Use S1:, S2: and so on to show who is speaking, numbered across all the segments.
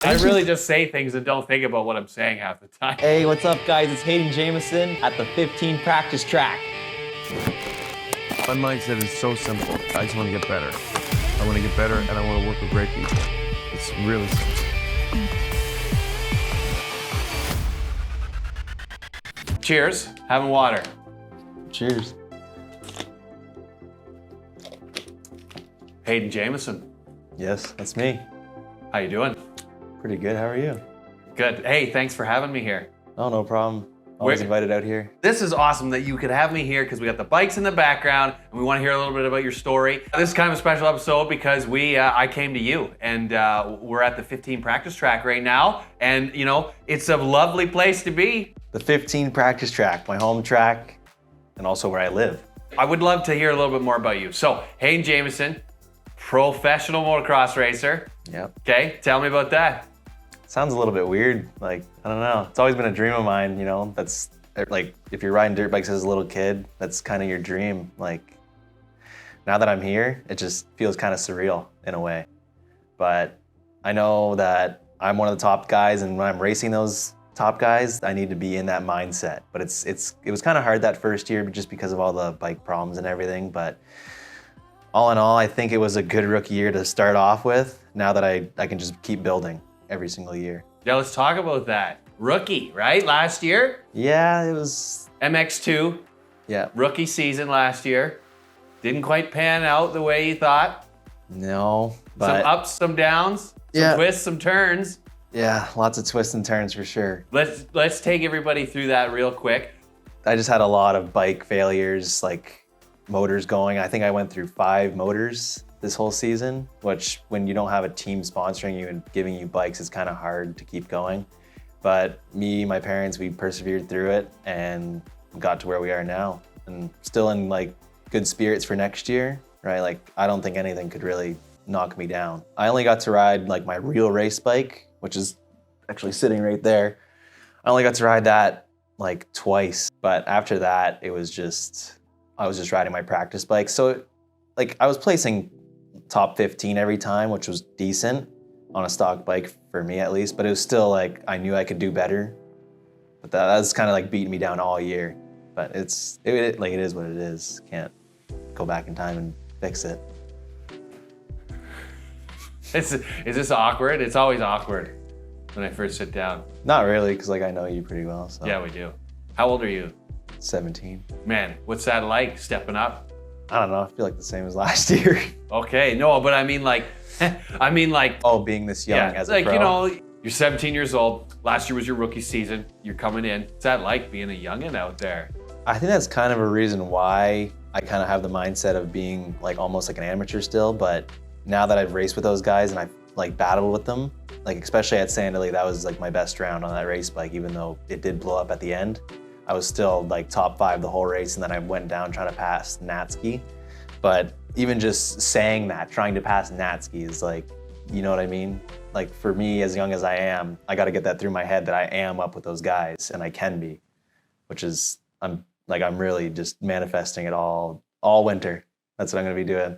S1: I really just say things and don't think about what I'm saying half the time.
S2: Hey, what's up, guys? It's Hayden Jameson at the 15 practice track.
S3: My mindset is so simple. I just want to get better. I want to get better, and I want to work with great people. It's really simple.
S1: Cheers. Having water.
S2: Cheers.
S1: Hayden Jameson.
S2: Yes, that's me.
S1: How you doing?
S2: Pretty good. How are you?
S1: Good. Hey, thanks for having me here.
S2: Oh, no problem. Always invited out here.
S1: This is awesome that you could have me here because we got the bikes in the background and we want to hear a little bit about your story. This is kind of a special episode because I came to you and we're at the 15 practice track right now, and you know, it's a lovely place to be.
S2: The 15 practice track, my home track, and also where I live.
S1: I would love to hear a little bit more about you. So, Hayden Jameson, professional motocross racer.
S2: Yep.
S1: Okay, tell me about that.
S2: Sounds a little bit weird. Like, I don't know. It's always been a dream of mine, you know? That's like, if you're riding dirt bikes as a little kid, that's kind of your dream. Like, now that I'm here, it just feels kind of surreal in a way. But I know that I'm one of the top guys, and when I'm racing those top guys, I need to be in that mindset. But it was kind of hard that first year just because of all the bike problems and everything. But all in all, I think it was a good rookie year to start off with. Now that I can just keep building every single year.
S1: Yeah, let's talk about that. Rookie, right? Last year?
S2: Yeah, it was.
S1: MX2.
S2: Yeah.
S1: Rookie season last year. Didn't quite pan out the way you thought.
S2: No, but.
S1: Some ups, some downs, some twists, some turns.
S2: Yeah, lots of twists and turns for sure.
S1: Let's take everybody through that real quick.
S2: I just had a lot of bike failures, like motors going. I think I went through 5 motors this whole season, which when you don't have a team sponsoring you and giving you bikes, it's kind of hard to keep going. But me, my parents, we persevered through it and got to where we are now, and still in like good spirits for next year, right? Like, I don't think anything could really knock me down. I only got to ride like my real race bike, which is actually sitting right there. I only got to ride that like twice, but after that, I was just riding my practice bike. So like I was placing top 15 every time, which was decent on a stock bike for me at least, but it was still like, I knew I could do better. But that was kind of like beating me down all year. But it is what it is. Can't go back in time and fix it.
S1: Is this awkward? It's always awkward when I first sit down.
S2: Not really, because like I know you pretty well. So.
S1: Yeah, we do. How old are you?
S2: 17.
S1: Man, what's that like, stepping up?
S2: I don't know, I feel like the same as last year.
S1: Okay, no, but I mean like,
S2: oh, being this young as a
S1: like,
S2: pro.
S1: you know, you're 17 years old. Last year was your rookie season. You're coming in. What's that like being a youngin' out there?
S2: I think that's kind of a reason why I kind of have the mindset of being like almost like an amateur still, but now that I've raced with those guys and I've like battled with them, like especially at Sandley, that was like my best round on that race bike, even though it did blow up at the end. I was still like top 5 the whole race, and then I went down trying to pass Natsuki. But even just saying that, trying to pass Natsuki is like, you know what I mean? Like for me, as young as I am, I got to get that through my head that I am up with those guys, and I can be, which is, I'm really just manifesting it all winter. That's what I'm gonna be doing.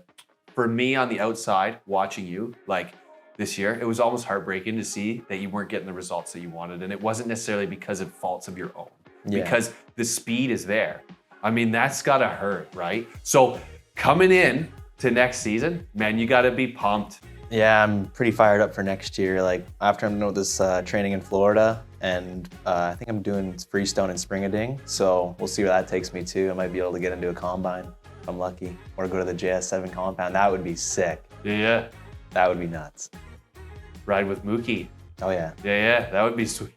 S1: For me on the outside, watching you, like this year, it was almost heartbreaking to see that you weren't getting the results that you wanted. And it wasn't necessarily because of faults of your own, because the speed is there. I mean, that's gotta hurt, right? So coming in to next season, man, you gotta be pumped.
S2: Yeah, I'm pretty fired up for next year. Like after I'm done with this training in Florida, and I think I'm doing Freestone and Springading. So we'll see where that takes me to. I might be able to get into a combine if I'm lucky, or go to the JS7 compound. That would be sick.
S1: Yeah.
S2: That would be nuts.
S1: Ride with Mookie.
S2: Oh yeah.
S1: Yeah, that would be sweet.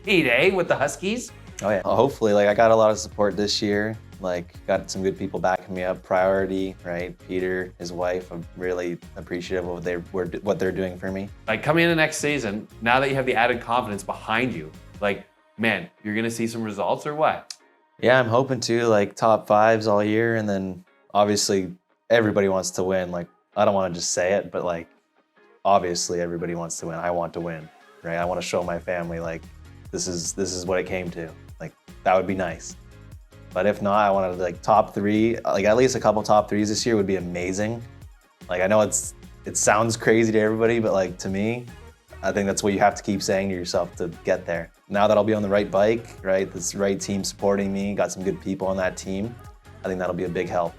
S1: Eh, with the Huskies?
S2: Oh yeah. Hopefully, like I got a lot of support this year. Like got some good people backing me up. Priority, right? Peter, his wife. I'm really appreciative of what they're doing for me.
S1: Like coming into next season, now that you have the added confidence behind you, like, man, you're gonna see some results or what?
S2: Yeah, I'm hoping to, like top 5s all year, and then obviously everybody wants to win. Like I don't want to just say it, but like obviously everybody wants to win. I want to win, right? I want to show my family like this is what it came to. Like that would be nice. But if not, I want to like top 3, like at least a couple top 3s this year would be amazing. Like I know it sounds crazy to everybody, but like to me, I think that's what you have to keep saying to yourself to get there. Now that I'll be on the right bike, right, this right team supporting me, got some good people on that team, I think that'll be a big help.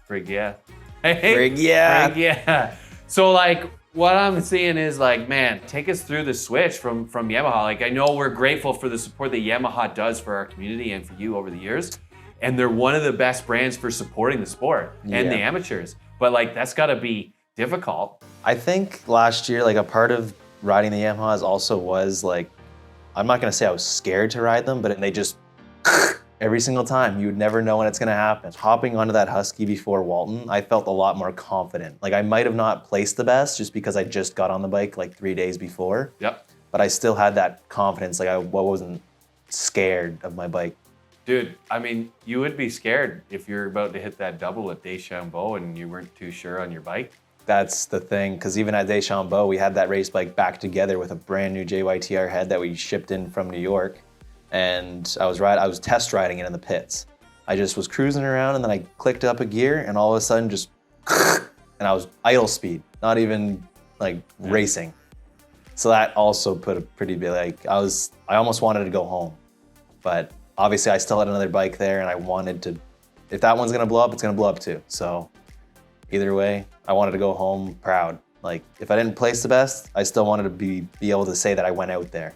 S1: Frig yeah. Hey,
S2: Frig yeah.
S1: Frig yeah. So like what I'm seeing is like, man, take us through the switch from Yamaha. Like I know we're grateful for the support that Yamaha does for our community and for you over the years. And they're one of the best brands for supporting the sport and the amateurs. But like that's gotta be difficult.
S2: I think last year, like a part of riding the Yamahas also was like, I'm not gonna say I was scared to ride them, but they just every single time. You would never know when it's gonna happen. Hopping onto that Husky before Walton, I felt a lot more confident. Like I might have not placed the best just because I just got on the bike like 3 days before.
S1: Yep.
S2: But I still had that confidence. Like I wasn't scared of my bike.
S1: Dude, I mean, you would be scared if you're about to hit that double at Deschambault and you weren't too sure on your bike.
S2: That's the thing, because even at Deschambault, we had that race bike back together with a brand new JYTR head that we shipped in from New York. And I was test riding it in the pits. I just was cruising around and then I clicked up a gear and all of a sudden just, and I was idle speed, not even like racing. So that also put a pretty big, like I almost wanted to go home, but obviously I still had another bike there and I wanted to, if that one's gonna blow up, it's gonna blow up too. So either way, I wanted to go home proud. Like if I didn't place the best, I still wanted to be able to say that I went out there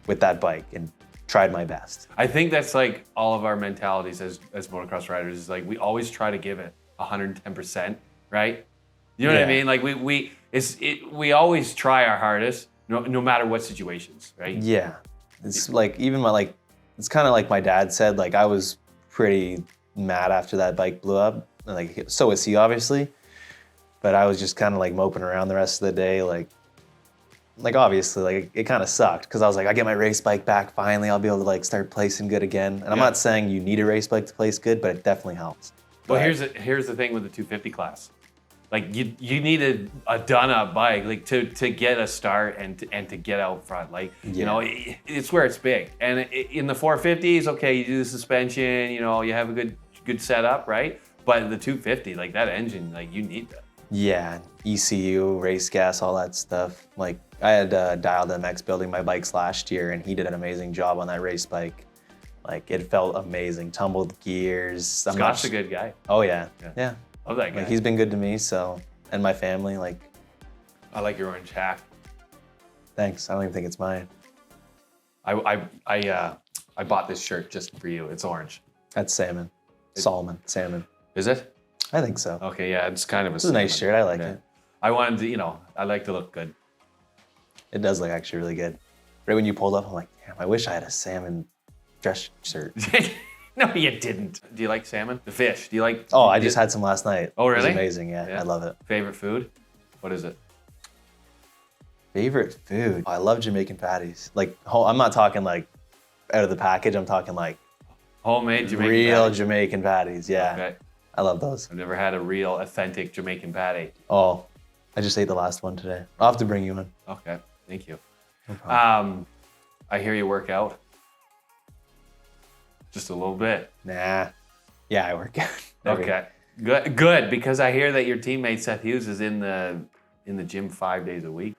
S2: with that bike and tried my best.
S1: I think that's like all of our mentalities as motocross riders is like we always try to give it 110%, right? You know what I mean? Like we always try our hardest, no matter what situations, right?
S2: Yeah, it's like even it's kind of like my dad said. Like I was pretty mad after that bike blew up. Like so was he obviously, but I was just kind of like moping around the rest of the day. Like obviously like it kind of sucked because I was like, I get my race bike back finally. I'll be able to like start placing good again. And I'm not saying you need a race bike to place good, but it definitely helps.
S1: Well, here's the thing with the 250 class. Like you need a done up bike like to get a start and to get out front. Like you know it's where it's big. And in the 450s, okay, you do the suspension, you know, you have a good setup, right? But the 250, like that engine, like you need that.
S2: Yeah, ECU, race gas, all that stuff. Like I had Dialed MX building my bikes last year, and he did an amazing job on that race bike. Like it felt amazing, tumbled gears.
S1: Scott's a good guy.
S2: Oh yeah.
S1: Love that guy.
S2: Like he's been good to me, so, and my family. Like
S1: I like your orange hat.
S2: Thanks. I don't even think it's mine.
S1: I bought this shirt just for you. It's orange.
S2: That's salmon. Salmon.
S1: Is it?
S2: I think so.
S1: Okay, yeah, it's kind of
S2: It's a nice shirt. I like it.
S1: I wanted to, you know, I like to look good.
S2: It does look actually really good. Right when you pulled up, I'm like, damn, I wish I had a salmon dress shirt.
S1: No, you didn't. Do you like salmon? The fish. Do you like?
S2: Oh, I just had some last night.
S1: Oh, really?
S2: It was amazing. Yeah, I love it.
S1: Favorite food? What is it?
S2: Favorite food? Oh, I love Jamaican patties. Like, I'm not talking like out of the package. I'm talking like
S1: homemade Jamaican
S2: real
S1: patties.
S2: Jamaican patties. Yeah,
S1: okay. I
S2: love those.
S1: I've never had a real authentic Jamaican patty.
S2: Oh, I just ate the last one today. I'll have to bring you one.
S1: Okay, thank you.
S2: No problem.
S1: I hear you work out. Just a little bit.
S2: Nah. Yeah, I work out.
S1: Okay. Good, because I hear that your teammate Seth Hughes is in the gym 5 days a week.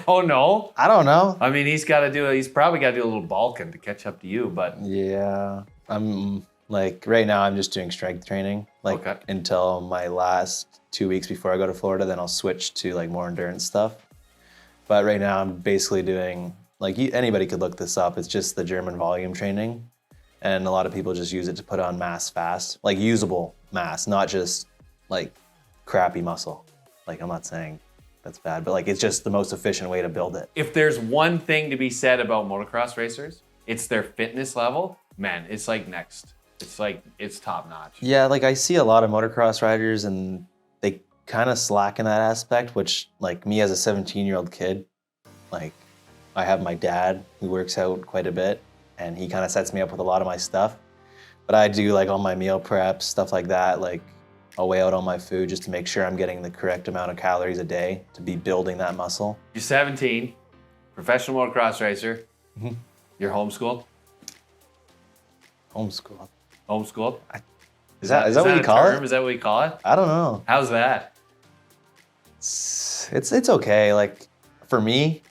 S1: Oh no.
S2: I don't know.
S1: I mean, he's probably got to do a little bulking to catch up to you, but
S2: yeah, I'm like right now I'm just doing strength training until my last 2 weeks before I go to Florida. Then I'll switch to like more endurance stuff. But right now I'm basically doing like anybody could look this up. It's just the German volume training, and a lot of people just use it to put on mass fast, like usable mass, not just like crappy muscle. Like I'm not saying that's bad, but like it's just the most efficient way to build it.
S1: If there's one thing to be said about motocross racers, it's their fitness level. Man, it's like next. It's top notch.
S2: Yeah, like I see a lot of motocross riders and they kind of slack in that aspect, which like me as a 17-year-old kid, like I have my dad who works out quite a bit and he kind of sets me up with a lot of my stuff. But I do like all my meal preps, stuff like that. Like I'll weigh out all my food just to make sure I'm getting the correct amount of calories a day to be building that muscle.
S1: You're 17, professional motocross racer. Mm-hmm. You're homeschooled?
S2: Homeschooled.
S1: Homeschooled?
S2: Is that what you call it?
S1: Is that what you call it?
S2: I don't know.
S1: How's that?
S2: It's okay. Like for me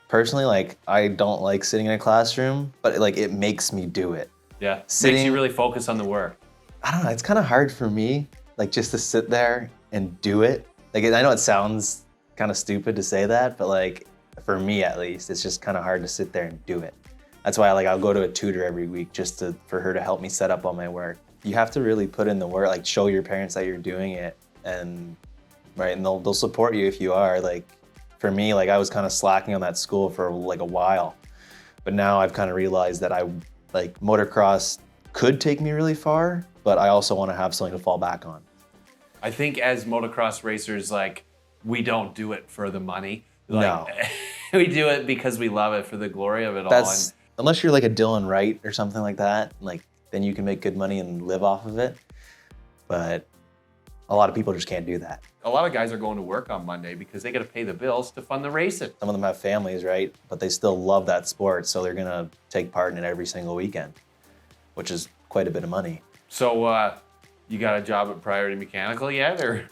S2: personally, like I don't like sitting in a classroom, but like it makes me do it.
S1: Yeah,
S2: Sitting,
S1: makes you really focus on the work.
S2: I don't know, it's kind of hard for me, like just to sit there and do it. Like I know it sounds kind of stupid to say that, but like for me at least, it's just kind of hard to sit there and do it. That's why I'll go to a tutor every week just for her to help me set up all my work. You have to really put in the work, like show your parents that you're doing it, and right, and they'll support you if you are. Like for me, like I was kind of slacking on that school for like a while, but now I've kind of realized that like motocross could take me really far, but I also want to have something to fall back on.
S1: I think as motocross racers, like we don't do it for the money. Like,
S2: No.
S1: We do it because we love it, for the glory of it all.
S2: That's unless you're like a Dylan Wright or something like that, like then you can make good money and live off of it. But a lot of people just can't do that.
S1: A lot of guys are going to work on Monday because they got to pay the bills to fund the racing.
S2: Some of them have families, right? But they still love that sport, so they're gonna take part in it every single weekend, which is quite a bit of money.
S1: So you got a job at Priority Mechanical yet, or?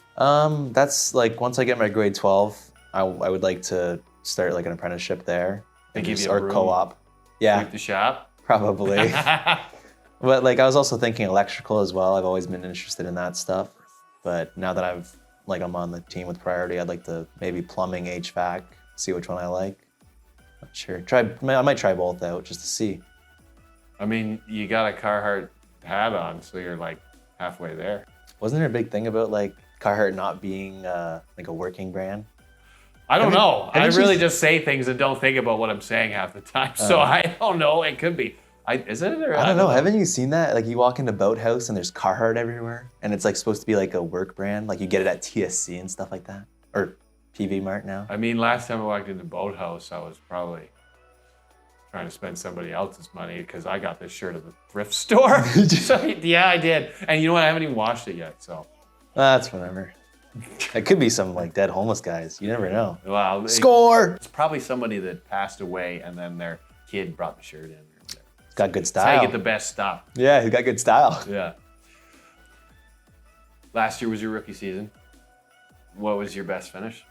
S2: That's like once I get my grade 12, I would like to start like an apprenticeship there.
S1: They give you a
S2: or
S1: room,
S2: co-op. Yeah,
S1: Sweep the shop.
S2: probably. But like I was also thinking electrical as well. I've always been interested in that stuff. But now that I'm on the team with Priority, I'd like to maybe plumbing, HVAC, see which one I like. Not sure. I might try both out just to see.
S1: I mean, you got a Carhartt hat on, so you're like halfway there.
S2: Wasn't there a big thing about like Carhartt not being like a working brand?
S1: I don't know. I
S2: haven't you
S1: really
S2: s-
S1: just say things and don't think about what I'm saying half the time. So I don't know. It could be. Is it? Or
S2: I don't know. Haven't you seen that? Like you walk into Boathouse and there's Carhartt everywhere, and it's like supposed to be like a work brand. Like you get it at TSC and stuff like that, or PV Mart now.
S1: I mean, last time I walked into Boathouse, I was probably trying to spend somebody else's money because I got this shirt at the thrift store. So, yeah, I did. And you know what? I haven't even washed it yet. So
S2: That's whatever. It could be some like dead homeless guys. You never know.
S1: well,
S2: Score!
S1: it's probably somebody that passed away and then their kid brought the shirt in.
S2: Got good
S1: That's how you
S2: style.
S1: get the best stuff.
S2: Yeah, he's got good style.
S1: Yeah. Last year was your rookie season. What was your best finish?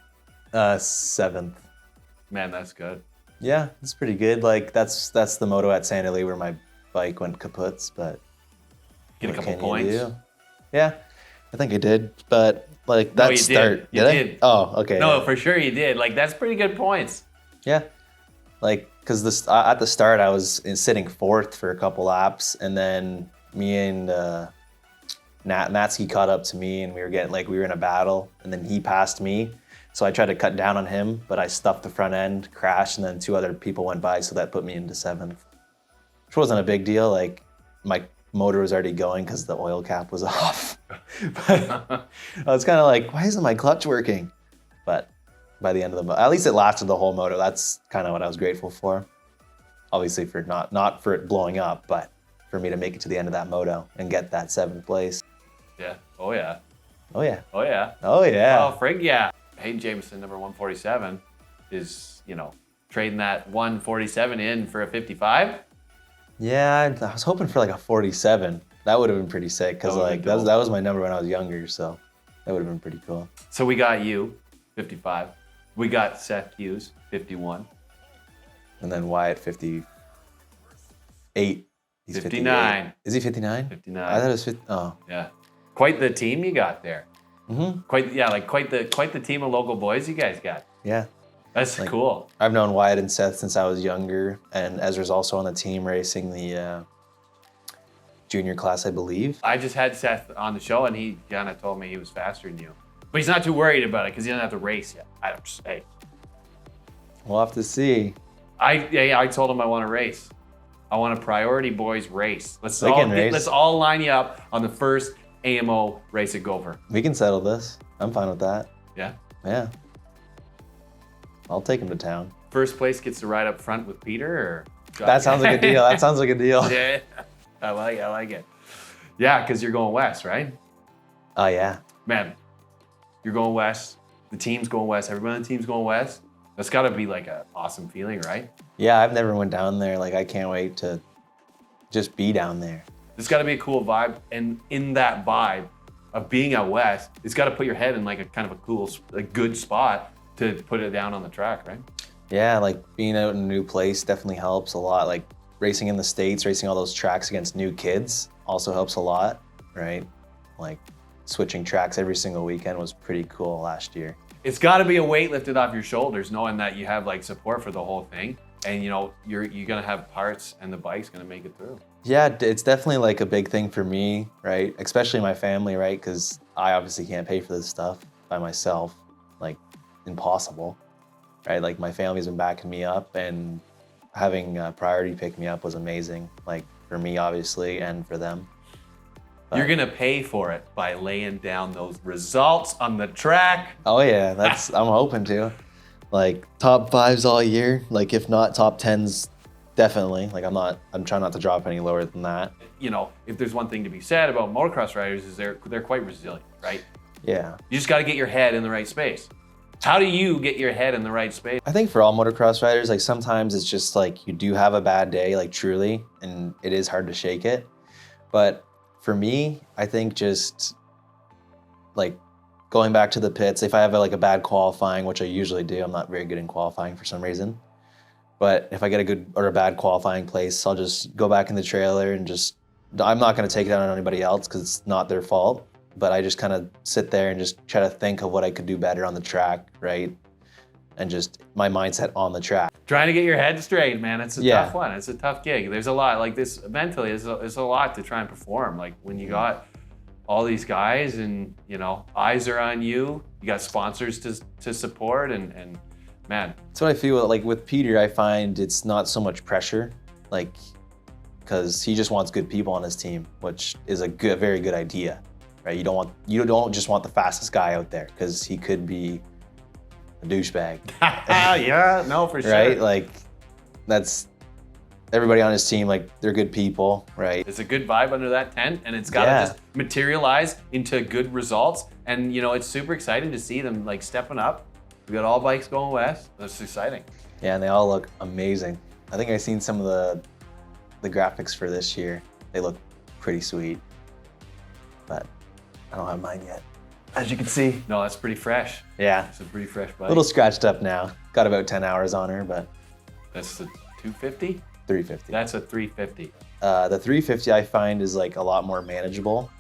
S2: 7th.
S1: Man, that's good.
S2: Yeah, it's pretty good. Like that's the moto at Santa Lee where my bike went kaputs, but
S1: Get a
S2: what
S1: couple
S2: can you
S1: points.
S2: do? Yeah, I think I did. But like
S1: No,
S2: that
S1: you
S2: start,
S1: did. You
S2: I?
S1: did.
S2: Oh, okay.
S1: No,
S2: yeah.
S1: for sure you did. Like, that's pretty good points.
S2: Yeah, like because at the start I was sitting 4th for a couple laps, and then me and Natsky caught up to me, and we were in a battle, and then he passed me. So I tried to cut down on him, but I stuffed the front end, crashed, and then 2 other people went by, so that put me into 7th, which wasn't a big deal. Like my motor was already going because the oil cap was off. But I was kind of like, why isn't my clutch working? But by the end of the at least it lasted the whole moto. That's kind of what I was grateful for. Obviously for not for it blowing up, but for me to make it to the end of that moto and get that 7th place.
S1: Yeah. Oh, yeah.
S2: Oh yeah.
S1: Oh, yeah.
S2: Oh yeah.
S1: Oh, frig, yeah. Hayden Jameson, number 147, is, trading that 147 in for a 55.
S2: Yeah, I was hoping for like a 47. That would have been pretty sick because
S1: That would've
S2: like
S1: been dope.
S2: that was my number when I was younger, so that would have been pretty cool.
S1: So we got you, 55. We got Seth Hughes, 51.
S2: And then Wyatt 58. He's
S1: 59.
S2: 58. Is he 59?
S1: 59.
S2: I thought it was 50. Oh.
S1: Yeah. Quite the team you got there.
S2: Mm-hmm.
S1: Quite the team of local boys you guys got.
S2: Yeah.
S1: That's cool.
S2: I've known Wyatt and Seth since I was younger, and Ezra's also on the team racing the junior class, I believe.
S1: I just had Seth on the show, and he kind of told me he was faster than you. But he's not too worried about it because he doesn't have to race yet. I don't say.
S2: We'll have to see.
S1: I told him I want to race. I want a Priority Boys race.
S2: They can race.
S1: Let's all line you up on the first AMO race at Gopher.
S2: We can settle this. I'm fine with that.
S1: Yeah.
S2: Yeah. I'll take him to town.
S1: First place gets to ride up front with Peter, or
S2: That sounds like a deal. That sounds like a deal.
S1: Yeah, I like it. Yeah, because you're going west, right?
S2: Oh yeah.
S1: Man, you're going west. The team's going west. Everybody on the team's going west. That's got to be like an awesome feeling, right?
S2: Yeah, I've never went down there. Like I can't wait to just be down there.
S1: It's got to be a cool vibe. And in that vibe, of being out west, it's got to put your head in like a kind of a cool, like good spot to put it down on the track, right?
S2: Yeah, like being out in a new place definitely helps a lot. Like racing in the States, racing all those tracks against new kids also helps a lot, right? Like switching tracks every single weekend was pretty cool last year.
S1: It's got to be a weight lifted off your shoulders, knowing that you have like support for the whole thing, and you're gonna have parts, and the bike's gonna make it through.
S2: Yeah, it's definitely like a big thing for me, right? Especially my family, right? Because I obviously can't pay for this stuff by myself, like impossible, right? Like my family's been backing me up, and having Priority pick me up was amazing, like for me obviously, and for them. But
S1: you're gonna pay for it by laying down those results on the track.
S2: oh yeah, I'm hoping to. Like top 5s all year, like if not top 10s, definitely. Like I'm trying not to drop any lower than that.
S1: If there's one thing to be said about motocross riders is they're quite resilient, right?
S2: Yeah.
S1: You just got to get your head in the right space. How do you get your head in the right space?
S2: I think for all motocross riders, like sometimes it's just like you do have a bad day, like truly, and it is hard to shake it. But for me, I think just like going back to the pits, if I have a bad qualifying, which I usually do, I'm not very good in qualifying for some reason. But if I get a good or a bad qualifying place, I'll just go back in the trailer and I'm not going to take it out on anybody else because it's not their fault. But I just kind of sit there and just try to think of what I could do better on the track, right? And just my mindset on the track.
S1: Trying to get your head straight, man. It's a tough one. It's a tough gig. There's a lot like this mentally. It's a lot to try and perform. Like when you got all these guys and eyes are on you. You got sponsors to support and man.
S2: That's what I feel like with Peter. I find it's not so much pressure, like because he just wants good people on his team, which is a very good idea, right? You don't just want the fastest guy out there because he could be a douchebag.
S1: Yeah, no, for sure.
S2: Right? Like that's everybody on his team, like they're good people, right?
S1: It's a good vibe under that tent and it's got to just materialize into good results. And it's super exciting to see them like stepping up. We got all bikes going west. That's exciting.
S2: Yeah, and they all look amazing. I think I've seen some of the graphics for this year. They look pretty sweet, but I don't have mine yet, as you can see.
S1: No, that's pretty fresh.
S2: Yeah.
S1: It's a pretty fresh bike.
S2: A little scratched up now. Got about 10 hours on her, but.
S1: That's the 250?
S2: 350.
S1: That's a 350.
S2: The 350 I find is like a lot more manageable,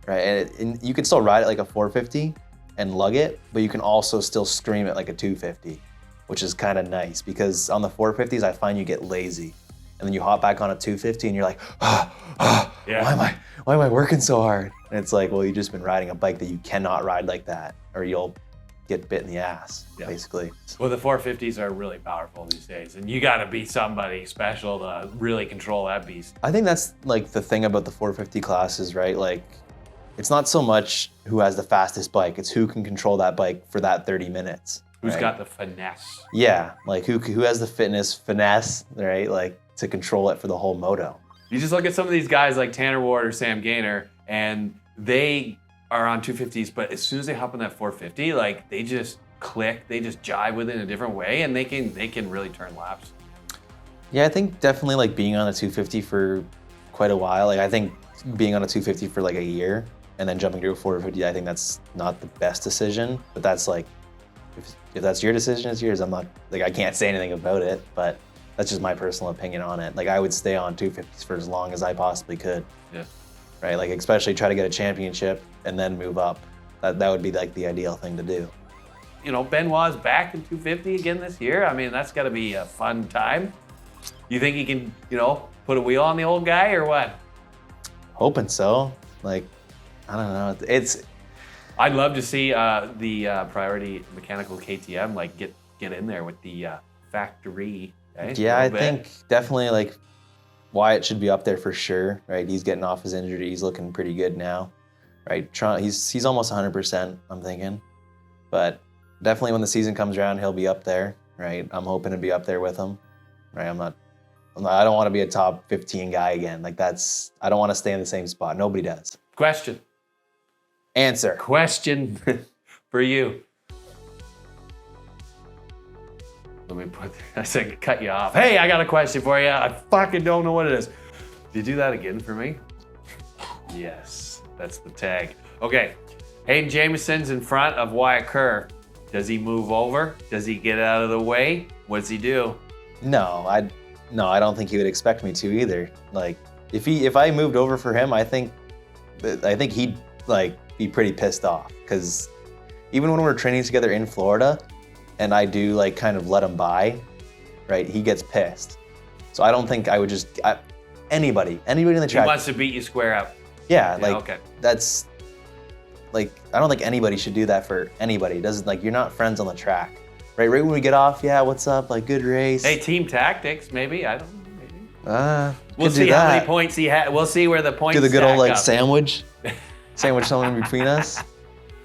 S2: right? And you can still ride it like a 450 and lug it, but you can also still scream it like a 250, which is kind of nice because on the 450s I find you get lazy, and then you hop back on a 250 and you're like,
S1: Yeah.
S2: why am I working so hard? And it's like, well, you've just been riding a bike that you cannot ride like that, or you'll get bit in the ass, basically.
S1: Well, the 450s are really powerful these days, and you got to be somebody special to really control that beast.
S2: I think that's like the thing about the 450 classes, right? Like, it's not so much who has the fastest bike, it's who can control that bike for that 30 minutes.
S1: Who's
S2: right?
S1: got the finesse?
S2: Yeah, like who has the finesse, right? Like to control it for the whole moto.
S1: You just look at some of these guys like Tanner Ward or Sam Gaynor, and they are on 250s, but as soon as they hop on that 450, like they just click, they just jive with it in a different way, and they can really turn laps.
S2: Yeah, I think definitely like being on a 250 for quite a while. Like I think being on a 250 for like a year and then jumping to a 450, I think that's not the best decision. But that's like, if that's your decision, it's yours. I'm not like I can't say anything about it, but that's just my personal opinion on it. Like I would stay on 250s for as long as I possibly could.
S1: Yeah.
S2: Right, like especially try to get a championship and then move up. That would be like the ideal thing to do.
S1: Benoit's back in 250 again this year. I mean, that's got to be a fun time. You think he can, put a wheel on the old guy or what?
S2: Hoping so. Like, I don't know.
S1: I'd love to see the Priority Mechanical KTM like get in there with the factory.
S2: Yeah, I think definitely like Wyatt should be up there for sure, right? He's getting off his injury. He's looking pretty good now, right? He's almost 100%, I'm thinking. But definitely when the season comes around, he'll be up there, right? I'm hoping to be up there with him, right? I don't want to be a top 15 guy again. Like I don't want to stay in the same spot. Nobody does.
S1: Question.
S2: Answer.
S1: Question for you. Let me I said cut you off. Hey, I got a question for you. I fucking don't know what it is. Did you do that again for me? Yes, that's the tag. Okay. Hayden Jameson's in front of Wyatt Kerr. Does he move over? Does he get out of the way? What does he do?
S2: No, I don't think he would expect me to either. Like, if I moved over for him, I think he'd like be pretty pissed off, because even when we're training together in Florida, and I do like kind of let him by, right? He gets pissed. So I don't think I would just anybody in the track.
S1: He wants to beat you square up.
S2: Yeah,
S1: Yeah,
S2: like
S1: okay.
S2: that's like, I don't think anybody should do that for anybody. It doesn't, like, you're not friends on the track, right? Right when we get off, yeah, what's up? Like, good race.
S1: Hey, team tactics, maybe. I don't know. Maybe.
S2: We'll
S1: see how many points he had. We'll see where the points
S2: do the good old like
S1: up.
S2: sandwich someone in between us,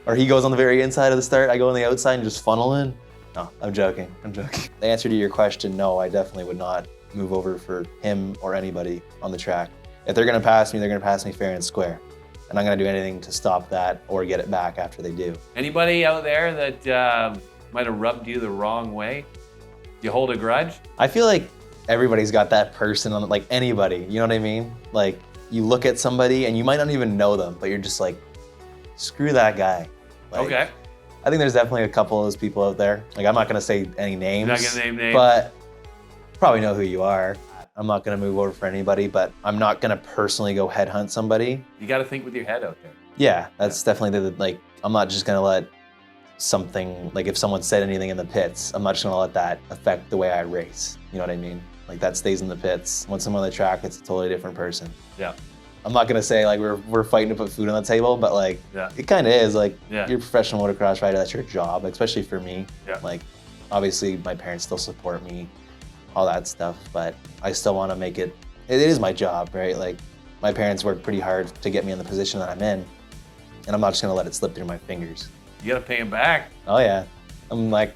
S2: or he goes on the very inside of the start, I go on the outside and just funnel in. No, I'm joking. The answer to your question, no, I definitely would not move over for him or anybody on the track. If they're gonna pass me, they're gonna pass me fair and square. And I'm gonna do anything to stop that or get it back after they do.
S1: Anybody out there that might have rubbed you the wrong way? You hold a grudge?
S2: I feel like everybody's got that person on, like anybody, you know what I mean? Like, you look at somebody and you might not even know them, but you're just like, screw that guy. Like,
S1: Okay.
S2: I think there's definitely a couple of those people out there. Like, I'm not gonna say any names.
S1: You're not gonna name names.
S2: But probably know who you are. I'm not gonna move over for anybody, but I'm not gonna personally go headhunt somebody.
S1: You got to think with your head out there.
S2: Yeah, that's definitely like, I'm not just gonna let something, like if someone said anything in the pits, I'm not just gonna let that affect the way I race. You know what I mean? Like, that stays in the pits. Once I'm on the track, it's a totally different person.
S1: Yeah.
S2: I'm not gonna say like we're fighting to put food on the table, but like,
S1: Yeah.
S2: it kind of is. Like,
S1: Yeah.
S2: you're a professional motocross rider, that's your job, especially for me.
S1: Yeah.
S2: Like, obviously my parents still support me, all that stuff, but I still want to make it is my job, right? Like, my parents worked pretty hard to get me in the position that I'm in, and I'm not just gonna let it slip through my fingers.
S1: You got to pay him back.
S2: Oh yeah, I'm like,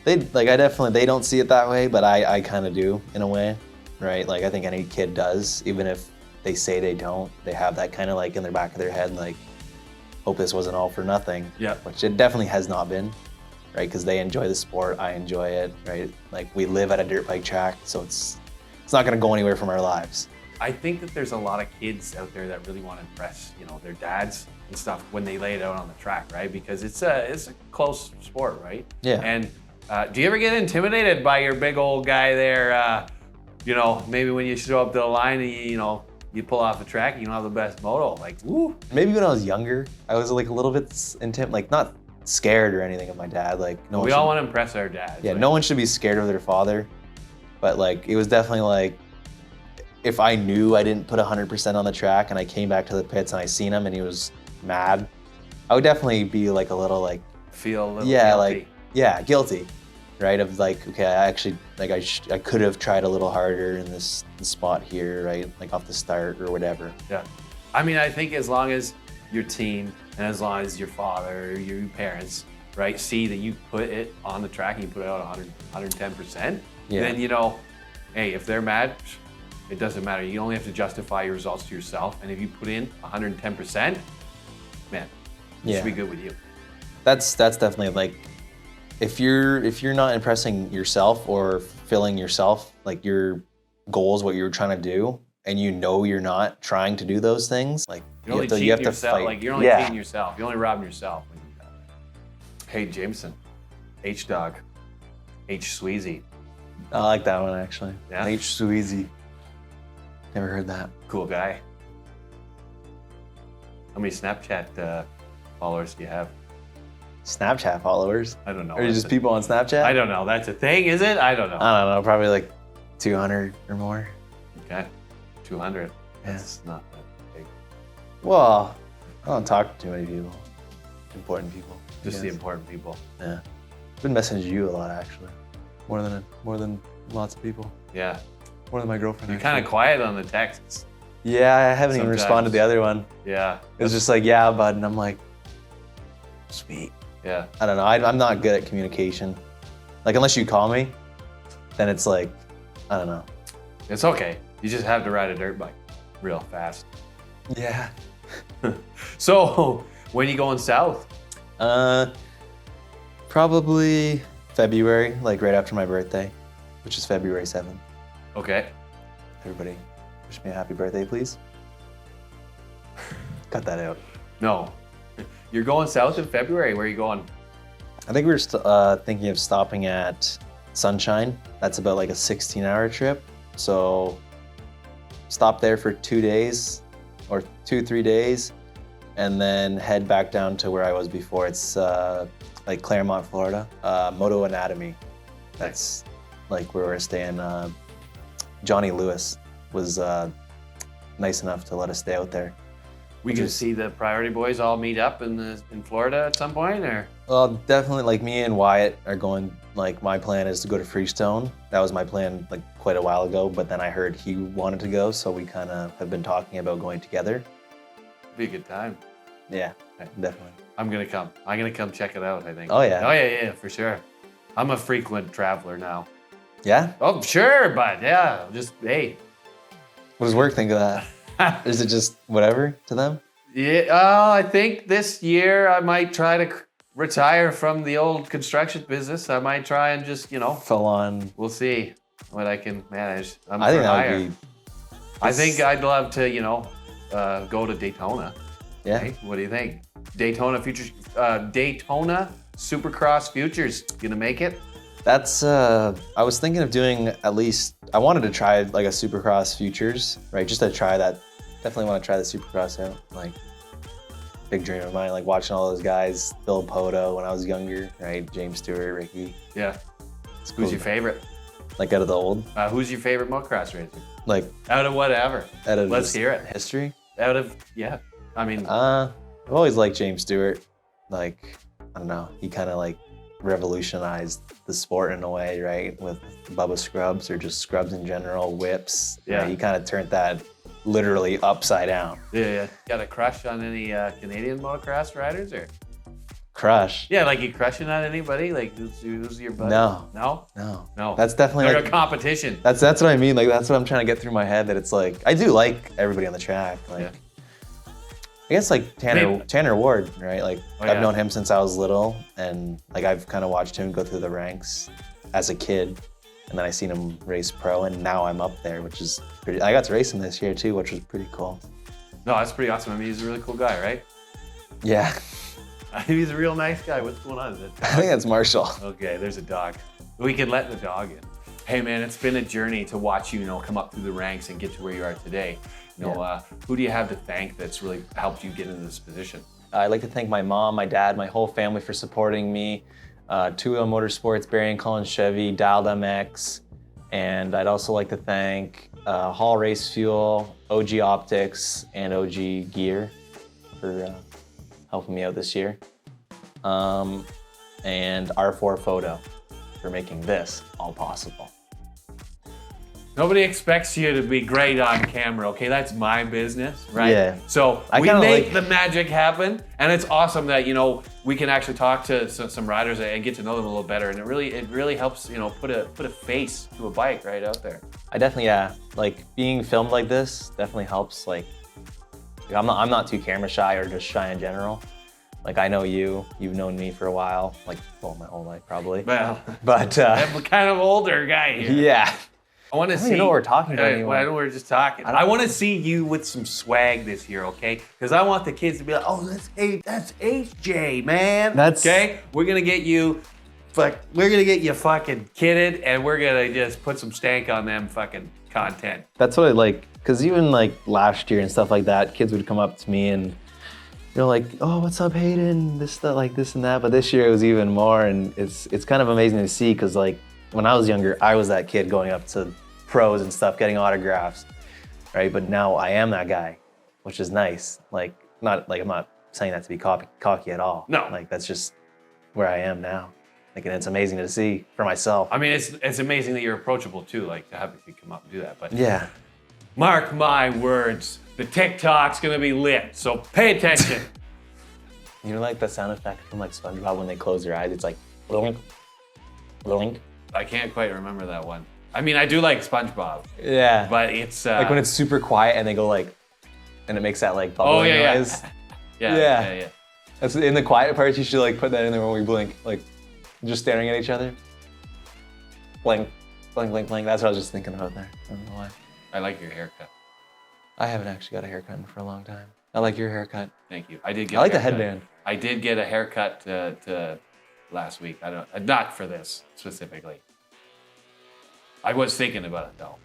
S2: they don't see it that way, but I kind of do in a way, right? Like, I think any kid does, even if they say they don't, they have that kind of like in their back of their head, like, hope this wasn't all for nothing.
S1: Yeah.
S2: Which it definitely has not been, right? Because they enjoy the sport, I enjoy it, right? Like, we live at a dirt bike track, so it's not gonna go anywhere from our lives.
S1: I think that there's a lot of kids out there that really want to impress, their dads and stuff when they lay it out on the track, right? Because it's a close sport, right?
S2: Yeah.
S1: And do you ever get intimidated by your big old guy there? Maybe when you show up to the line and you pull off the track, you don't have the best moto. Like, woo.
S2: Maybe when I was younger, I was like a little bit like not scared or anything of my dad. Like, no one
S1: We
S2: should,
S1: all want to impress our dads.
S2: yeah,
S1: like,
S2: no one should be scared of their father. But like, it was definitely like, if I knew I didn't put 100% on the track and I came back to the pits and I seen him and he was mad, I would definitely be like a little like,
S1: feel a little
S2: yeah,
S1: guilty.
S2: like, yeah, guilty, right? Of like, okay, I actually, like, I could have tried a little harder in this spot here, right? Like off the start or whatever.
S1: Yeah. I mean, I think as long as your team and as long as your father or your parents, right, see that you put it on the track and you put it out 100, 110%,
S2: Yeah.
S1: then, hey, if they're mad, it doesn't matter. You only have to justify your results to yourself. And if you put in 110%, man, it
S2: Yeah.
S1: should be good with you.
S2: That's definitely like, if you're not impressing yourself or fulfilling yourself, like your goals, what you're trying to do, and you're not trying to do those things, like,
S1: You're only
S2: you
S1: cheating
S2: have to
S1: yourself.
S2: fight.
S1: Like, you're only
S2: Yeah.
S1: cheating yourself. You're only robbing yourself when you do that. Hayden Jameson, H-Dog, H-Sweezy.
S2: I like that one actually.
S1: Yeah?
S2: H Sweezy. Never heard that.
S1: Cool guy. How many Snapchat followers do you have?
S2: Snapchat followers?
S1: I don't know.
S2: Or
S1: That's
S2: just
S1: a-
S2: people on Snapchat?
S1: I don't know. That's a thing, is it? I don't know.
S2: I don't know, probably like 200 or more.
S1: Okay. 200.
S2: Yeah.
S1: That's not that big.
S2: Well, I don't talk to too many people. Important people. I
S1: Just the
S2: guess.
S1: important people.
S2: Yeah. I've been messaging you a lot actually. More than lots of people.
S1: Yeah.
S2: More than my girlfriend.
S1: You're kind of quiet on the texts.
S2: Yeah, I haven't even
S1: Sometimes.
S2: responded to the other one.
S1: Yeah.
S2: It was just like, yeah, bud, and I'm like, sweet.
S1: Yeah.
S2: I don't know. I'm not good at communication. Like, unless you call me, then it's like, I don't know.
S1: It's okay. You just have to ride a dirt bike real fast.
S2: Yeah.
S1: So, when you going south?
S2: Probably February, like right after my birthday, which is February 7th.
S1: Okay.
S2: Everybody, wish me a happy birthday, please. Cut that out.
S1: No. You're going south in February. Where are you going?
S2: I think we were thinking of stopping at Sunshine. That's about like a 16-hour trip. So stop there for 2 days or 2-3 days, and then head back down to where I was before. It's like Claremont, Florida, Moto Anatomy. That's like where we're staying. Johnny Lewis was nice enough to let us stay out there.
S1: We can see the Priority Boys all meet up in Florida at some point, or?
S2: Well, definitely, like me and Wyatt are going, like my plan is to go to Freestone. That was my plan like quite a while ago, but then I heard he wanted to go, so we kind of have been talking about going together.
S1: Be a good time.
S2: Yeah, definitely.
S1: I'm gonna come. I'm gonna come check it out, I think.
S2: Oh yeah.
S1: Oh yeah, for sure. I'm a frequent traveler now.
S2: Yeah?
S1: Oh, sure, but yeah, just, hey.
S2: What does work think of that? Is it just whatever to them?
S1: Yeah, I think this year I might try to retire from the old construction business. I might try and just,
S2: Full on.
S1: we'll see what I can manage.
S2: I think that would be.
S1: I think I'd love to, go to Daytona.
S2: Yeah.
S1: Right? What do you think? Daytona Supercross Futures. Gonna make it?
S2: That's, I was thinking of doing at least, I wanted to try like a Supercross Futures, right? Just to try that. Definitely want to try the Supercross out. Like, big dream of mine, like watching all those guys, Bill Poto when I was younger, right? James Stewart, Ricky.
S1: Yeah.
S2: It's
S1: Who's
S2: cool.
S1: your favorite?
S2: Like out of the old?
S1: Who's your favorite motocross racer?
S2: Like,
S1: Out of whatever.
S2: out of
S1: Let's
S2: just
S1: hear it.
S2: history?
S1: Out of, yeah. I mean,
S2: I've always liked James Stewart. Like, I don't know, he kind of like revolutionized the sport in a way, right? With Bubba Scrubs or just Scrubs in general, whips.
S1: Yeah.
S2: Right? He kind of turned that literally upside down.
S1: yeah. Got a crush on any Canadian motocross riders, or?
S2: Crush.
S1: Yeah, like you crushing on anybody? Like who's your buddy?
S2: No.
S1: No?
S2: No.
S1: No.
S2: That's definitely
S1: Like
S2: like
S1: a competition.
S2: that's what I mean. Like that's what I'm trying to get through my head. That it's like I do like everybody on the track. Like
S1: Yeah.
S2: I guess like
S1: Maybe.
S2: Tanner Ward, right? Like
S1: Oh, yeah.
S2: I've known him since I was little, and like I've kind of watched him go through the ranks as a kid, and then I seen him race pro, and now I'm up there, which is pretty. I got to race him this year too, which was pretty cool.
S1: No, that's pretty awesome. I mean, he's a really cool guy, right?
S2: Yeah,
S1: He's a real nice guy. What's going on? Is it?
S2: I think that's Marshall.
S1: Okay, there's a dog. We can let the dog in. Hey man, it's been a journey to watch you, come up through the ranks and get to where you are today. Who do you have to thank that's really helped you get into this position?
S2: I'd like to thank my mom, my dad, my whole family for supporting me. 2L Motorsports, Barry and Colin Chevy, Dialed MX, and I'd also like to thank Hall Race Fuel, OG Optics, and OG Gear for helping me out this year. And R4 Photo for making this all possible.
S1: Nobody expects you to be great on camera, okay? That's my business, right?
S2: Yeah.
S1: So
S2: I
S1: we
S2: kinda
S1: make
S2: like-
S1: the magic happen, and it's awesome that we can actually talk to some riders and get to know them a little better, and it really helps put a face to a bike right out there.
S2: I definitely, like being filmed like this definitely helps. Like I'm not too camera shy or just shy in general. Like I know you've known me for a while, like my whole life probably.
S1: Well,
S2: But
S1: I'm a kind of older guy here.
S2: yeah.
S1: I want to
S2: I don't
S1: see.
S2: even know what we're talking about anymore.
S1: I know we're just talking. I want to see you with some swag this year, okay? Because I want the kids to be like, oh, that's HJ, man.
S2: That's-
S1: okay. We're gonna get you fucking kidded, and we're gonna just put some stank on them fucking content.
S2: That's what I like, because even like last year and stuff like that, kids would come up to me and they're like, "Oh, what's up, Hayden? This stuff, like this and that." But this year it was even more, and it's kind of amazing to see, because like when I was younger, I was that kid going up to pros and stuff, getting autographs, right? But now I am that guy, which is nice. Like I'm not saying that to be cocky at all.
S1: No.
S2: Like that's just where I am now. Like, and it's amazing to see for myself.
S1: I mean, it's amazing that you're approachable too, like to have you come up and do that. But
S2: Yeah.
S1: mark my words, the TikTok's gonna be lit. So pay attention.
S2: You know, like the sound effect from like SpongeBob when they close their eyes, it's like blink, blink.
S1: I can't quite remember that one. I mean, I do like SpongeBob,
S2: Yeah.
S1: but it's
S2: Like when it's super quiet and they go like, and it makes that like bubbling noise.
S1: yeah.
S2: That's in the quiet parts. You should like put that in there when we blink, like just staring at each other. Blink, blink, blink, blink. That's what I was just thinking about there. I don't know why.
S1: I like your haircut.
S2: I haven't actually got a haircut for a long time. I like your haircut.
S1: Thank you. I did get.
S2: I like
S1: a
S2: the
S1: haircut.
S2: headband.
S1: I did get a haircut to last week. Not for this specifically. I was thinking about it though.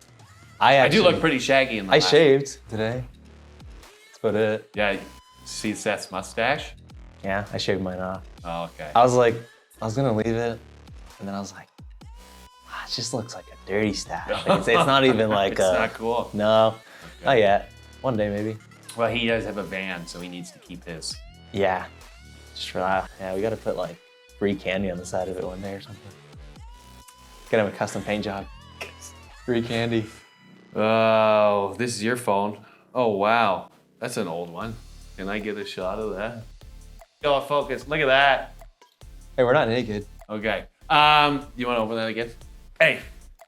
S1: I do look pretty shaggy in the.
S2: I shaved today. That's about it.
S1: Yeah. See Seth's mustache?
S2: Yeah, I shaved mine off.
S1: Oh, okay.
S2: I was gonna leave it, and then I was like, it just looks like a dirty stash. Like, it's not even like
S1: it's not cool.
S2: No,
S1: Okay.
S2: not yet. One day maybe.
S1: Well, he does have a van, so he needs to keep his.
S2: Yeah, just for that. Yeah, we gotta put like free candy on the side of it one day or something. Get him a custom paint job. Free candy.
S1: Oh, this is your phone. Oh, wow. That's an old one. Can I get a shot of that? Go focus. Look at that.
S2: Hey, we're not naked.
S1: Okay. You want to open that again? Hey,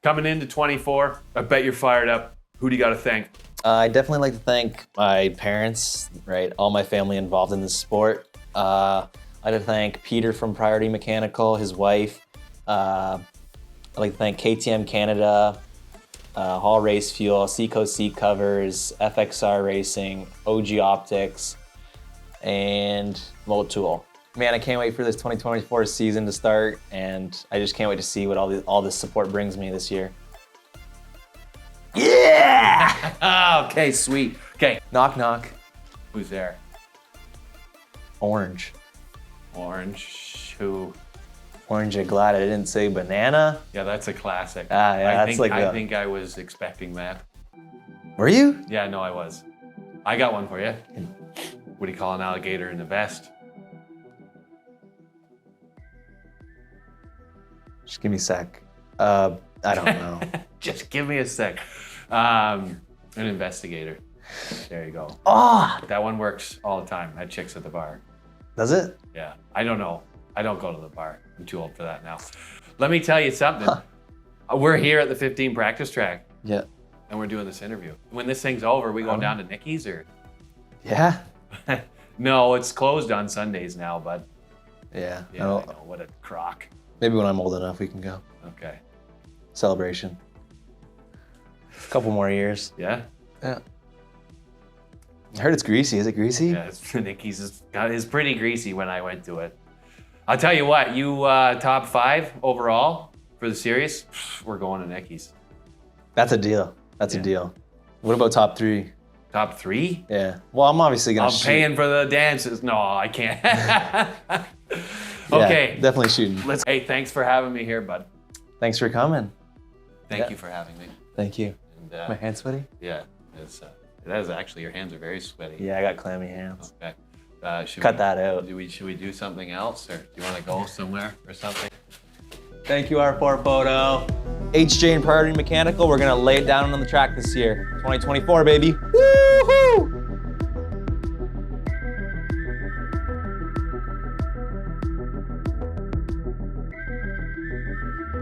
S1: coming into 24, I bet you're fired up. Who do you got to thank?
S2: I definitely like to thank my parents, right? All my family involved in this sport. I'd like to thank Peter from Priority Mechanical, his wife. I'd like to thank KTM Canada, Hall Race Fuel, Seacoast Seat Covers, FXR Racing, OG Optics, and Motool. Man, I can't wait for this 2024 season to start, and I just can't wait to see what all this support brings me this year. Yeah!
S1: Okay, sweet. Okay.
S2: Knock, knock.
S1: Who's there?
S2: Orange.
S1: Orange. Who?
S2: Orange, I'm glad I didn't say banana.
S1: Yeah, that's a classic.
S2: Ah, yeah,
S1: I think I was expecting that.
S2: Were you?
S1: Yeah, no, I was. I got one for you. What do you call an alligator in a vest?
S2: Just give me a sec. I don't know.
S1: Just give me a sec. An investigator. There you go.
S2: Oh,
S1: That one works all the time. I had chicks at the bar.
S2: does it?
S1: Yeah, I don't know. I don't go to the bar. I'm too old for that now. Let me tell you something. We're here at the 15 practice track,
S2: Yeah.
S1: and we're doing this interview. When this thing's over, we going down to Nicky's or?
S2: Yeah?
S1: No, it's closed on Sundays now, but
S2: Yeah.
S1: yeah, I know. What a crock.
S2: Maybe when I'm old enough, we can go.
S1: Okay.
S2: Celebration. A couple more years.
S1: Yeah?
S2: Yeah. I heard it's greasy. Is it greasy?
S1: Yeah, Nicky's is pretty greasy when I went to it. I'll tell you what, you top 5 overall for the series, we're going to Nicky's.
S2: That's a deal. That's a deal. What about top 3?
S1: Top 3?
S2: Yeah. Well, I'm obviously gonna
S1: I'm paying for the dances. No, I can't.
S2: Yeah,
S1: Okay.
S2: definitely shooting.
S1: Hey, thanks for having me here, bud.
S2: Thanks for coming.
S1: Thank you for having me.
S2: Thank you.
S1: And,
S2: My hand's sweaty?
S1: yeah, it is actually, your hands are very sweaty.
S2: Yeah, I got clammy hands.
S1: Okay.
S2: Cut that out.
S1: Should we do something else, or do you want to go somewhere or something?
S2: Thank you, R4 Photo. HJ and Priority Mechanical, we're gonna lay it down on the track this year. 2024, baby. Woohoo!